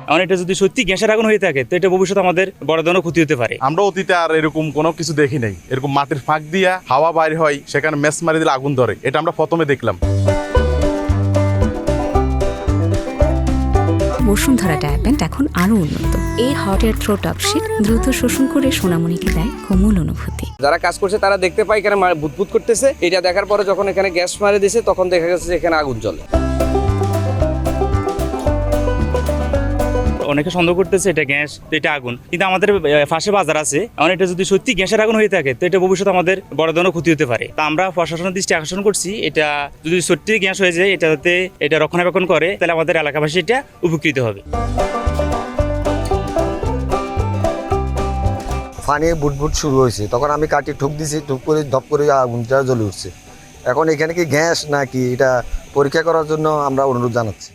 এখন এটা যদি সত্যি গ্যাসের আগুন হয়ে থাকে তো এটা ভবিষ্যতে আমাদের বড় ধরনের ক্ষতি হতে পারে। আমরা অতীতে আর এরকম কোনো কিছু দেখি নাই, এরকম মাটির ফাঁক দিয়া হাওয়া বাইর হয়, সেখানে মেস মারি দিলে আগুন ধরে, এটা আমরা প্রথমে দেখলাম। বসুন্ধরা ডায়াপেন্ট এখন আরো উন্নত। এই হট এয়ার থ্রো টপশিট দ্রুত শোষণ করে সোনামণিকে দেয় কোমল অনুভূতি। যারা কাজ করছে তারা দেখতে পায় এখানে বুদবুদ করতেছে, এটা দেখার পরে যখন এখানে গ্যাস মারে দিয়েছে তখন দেখা গেছে যে এখানে আগুন জ্বলে। অনেকে সন্দেহ করতেছে এটা গ্যাস, তো এটা আগুন, কিন্তু আমাদের পাশে বাজার আছে। এখন এটা যদি সত্যি গ্যাসের আগুন হয়ে থাকে তো এটা ভবিষ্যতে আমাদের বড় ধরনের ক্ষতি হতে পারে। তা আমরা প্রশাসনের দৃষ্টি আকর্ষণ করছি, এটা যদি সত্যি গ্যাস হয়ে যায় এটা যাতে এটা রক্ষণাবেক্ষণ করে, তাহলে আমাদের এলাকাবাসী এটা উপকৃত হবে। পানি বুটবুট শুরু হয়েছে, তখন আমি কাটি ঠুক দিছি, ঠুক করে ধপ করে আগুনটা জ্বলে উঠছে। এখন এখানে কি গ্যাস নাকি এটা পরীক্ষা করার জন্য আমরা অনুরোধ জানাচ্ছি।